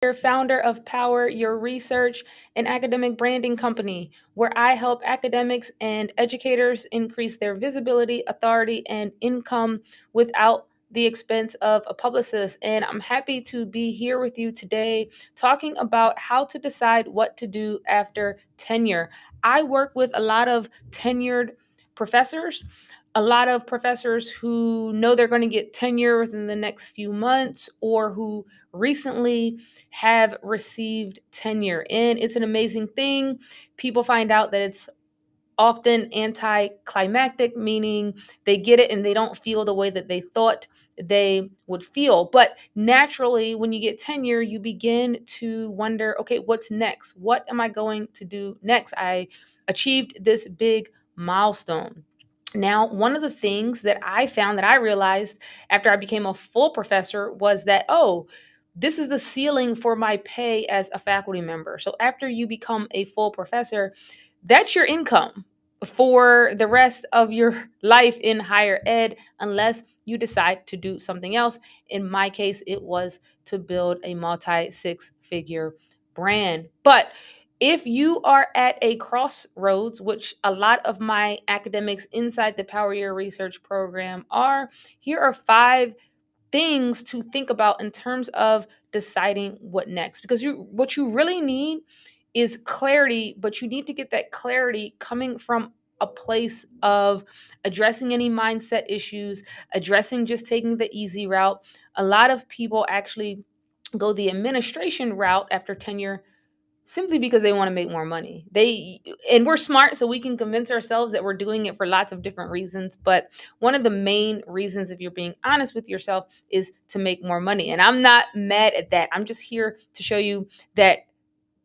founder of Power Your Research, an academic branding company where I help academics and educators increase their visibility, authority, and income without the expense of a publicist. And I'm happy to be here with you today talking about how to decide what to do after tenure. I work with a lot of tenured professors. A lot of professors who know they're going to get tenure within the next few months or who recently have received tenure. And it's an amazing thing. People find out that it's often anticlimactic, meaning they get it and they don't feel the way that they thought they would feel. But naturally, when you get tenure, you begin to wonder, okay, what's next? What am I going to do next? I achieved this big milestone. Now, one of the things that I found that I realized after I became a full professor was that, oh, this is the ceiling for my pay as a faculty member. So after you become a full professor, that's your income for the rest of your life in higher ed, unless you decide to do something else. In my case, it was to build a multi six figure brand. But if you are at a crossroads, which a lot of my academics inside the Power Year Research program are, here are five things to think about in terms of deciding what next. Because what you really need is clarity, but you need to get that clarity coming from a place of addressing any mindset issues, addressing just taking the easy route. A lot of people actually go the administration route after tenure simply because they want to make more money. And we're smart, so we can convince ourselves that we're doing it for lots of different reasons, but one of the main reasons, if you're being honest with yourself, is to make more money. And I'm not mad at that. I'm just here to show you that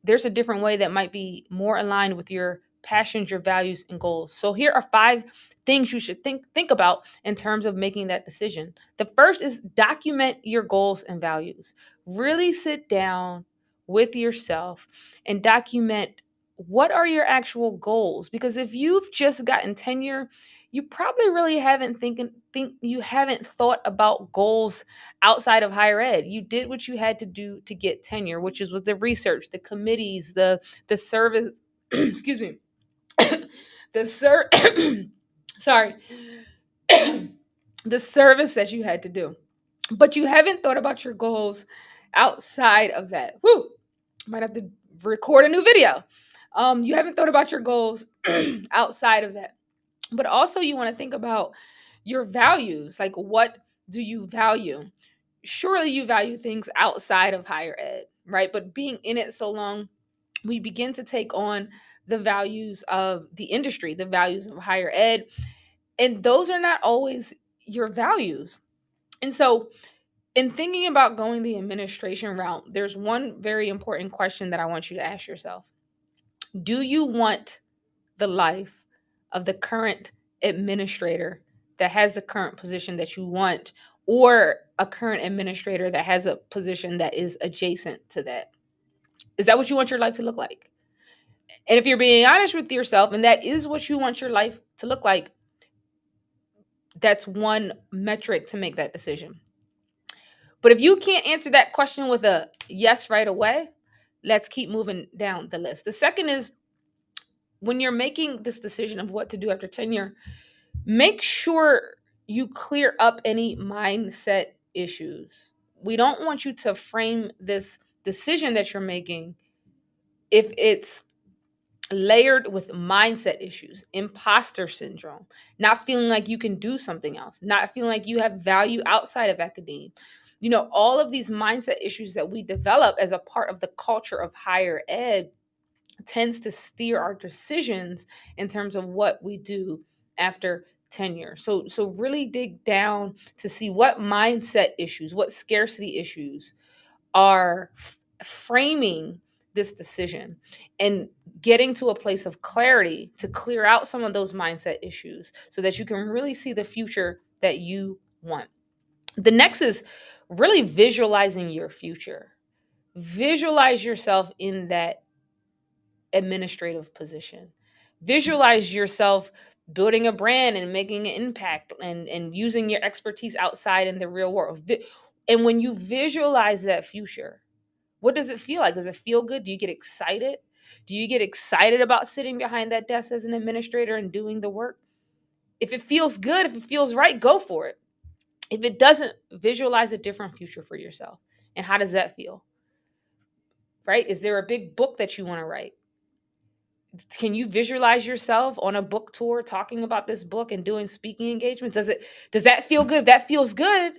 there's a different way that might be more aligned with your passions, your values, and goals. So here are five things you should think about in terms of making that decision. The first is document your goals and values. Really sit down with yourself and document what are your actual goals, because if you've just gotten tenure, you probably really haven't think you haven't thought about goals outside of higher ed. You did what you had to do to get tenure, which is with the research, the committees, the service, excuse me, the sorry, the service that you had to do. But you haven't thought about your goals outside of that. Whoo! Might have to record a new video. You haven't thought about your goals outside of that. But also you want to think about your values. Like, what do you value? Surely you value things outside of higher ed, right? But being in it so long, we begin to take on the values of the industry, the values of higher ed, and those are not always your values. And so, in thinking about going the administration route, there's one very important question that I want you to ask yourself. Do you want the life of the current administrator that has the current position that you want, or a current administrator that has a position that is adjacent to that? Is that what you want your life to look like? And if you're being honest with yourself and that is what you want your life to look like, that's one metric to make that decision. But if you can't answer that question with a yes right away, let's keep moving down the list. The second is, when you're making this decision of what to do after tenure, make sure you clear up any mindset issues. We don't want you to frame this decision that you're making if it's layered with mindset issues, imposter syndrome, not feeling like you can do something else, not feeling like you have value outside of academia. All of these mindset issues that we develop as a part of the culture of higher ed tends to steer our decisions in terms of what we do after tenure. So really dig down to see what mindset issues, what scarcity issues are framing this decision, and getting to a place of clarity to clear out some of those mindset issues so that you can really see the future that you want. The next is really visualizing your future. Visualize yourself in that administrative position. Visualize yourself building a brand and making an impact, and using your expertise outside in the real world. And when you visualize that future, What does it feel like? Does it feel good? Do you get excited? Do you get excited about sitting behind that desk as an administrator and doing the work? If it feels good, if it feels right, go for it. If it doesn't, visualize a different future for yourself. And how does that feel? Right? Is there a big book that you want to write? Can you visualize yourself on a book tour talking about this book and doing speaking engagements? Does that feel good? If that feels good,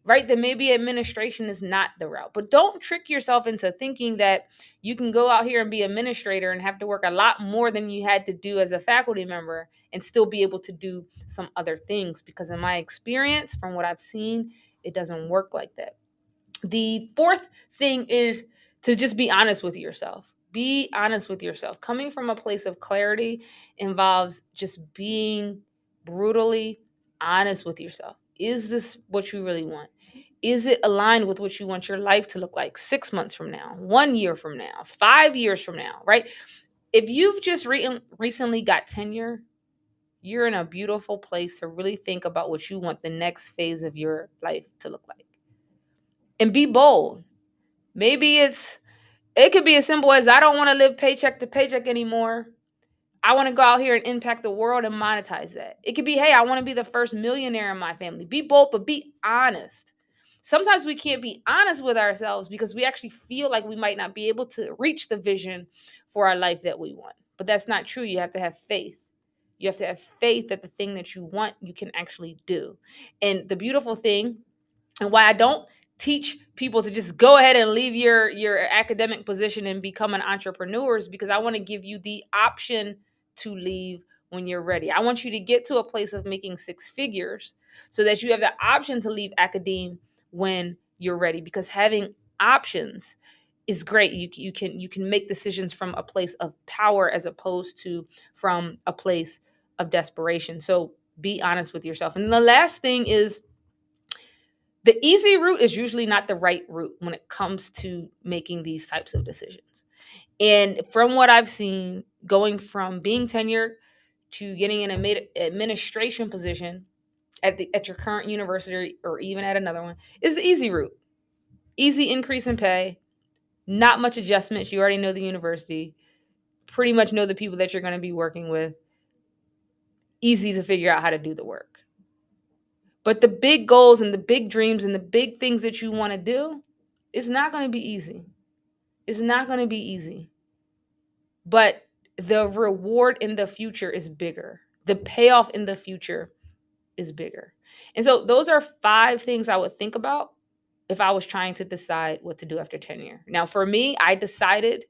right, then maybe administration is not the route. But don't trick yourself into thinking that you can go out here and be administrator and have to work a lot more than you had to do as a faculty member and still be able to do some other things, because in my experience, from what I've seen, it doesn't work like that. The fourth thing is to just be honest with yourself. Be honest with yourself. Coming from a place of clarity involves just being brutally honest with yourself. Is this what you really want? Is it aligned with what you want your life to look like 6 months from now, 1 year from now, 5 years from now, right? If you've just recently got tenure, you're in a beautiful place to really think about what you want the next phase of your life to look like. And be bold. Maybe it could be as simple as, I don't want to live paycheck to paycheck anymore. I want to go out here and impact the world and monetize that. It could be, hey, I want to be the first millionaire in my family. Be bold, but be honest. Sometimes we can't be honest with ourselves because we actually feel like we might not be able to reach the vision for our life that we want. But that's not true. You have to have faith. You have to have faith that the thing that you want, you can actually do. And the beautiful thing, and why I don't teach people to just go ahead and leave your academic position and become an entrepreneur, is because I want to give you the option to leave when you're ready. I want you to get to a place of making six figures so that you have the option to leave academe when you're ready, because having options is great. You can make decisions from a place of power as opposed to from a place of desperation. So be honest with yourself. And the last thing is, the easy route is usually not the right route when it comes to making these types of decisions. And from what I've seen, going from being tenured to getting an administration position at your current university or even at another one is the easy route. Easy increase in pay, not much adjustments. You already know the university, pretty much know the people that you're going to be working with. Easy to figure out how to do the work. But the big goals and the big dreams and the big things that you want to do, it's not going to be easy. It's not going to be easy. But the reward in the future is bigger. The payoff in the future is bigger. And so those are 5 things I would think about if I was trying to decide what to do after tenure. Now, for me, I decided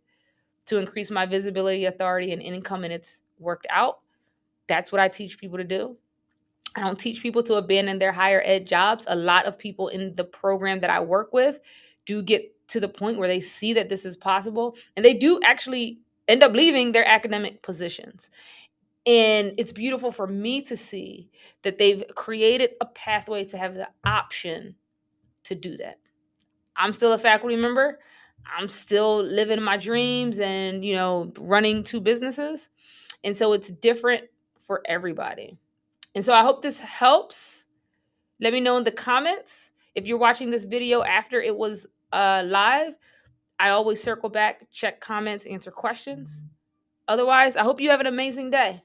to increase my visibility, authority, and income, and it's worked out. That's what I teach people to do. I don't teach people to abandon their higher ed jobs. A lot of people in the program that I work with do get to the point where they see that this is possible, and they do actually end up leaving their academic positions. And it's beautiful for me to see that they've created a pathway to have the option to do that. I'm still a faculty member. I'm still living my dreams and, running 2 businesses. And so it's different for everybody. And so I hope this helps. Let me know in the comments. If you're watching this video after it was live, I always circle back, check comments, answer questions. Otherwise, I hope you have an amazing day.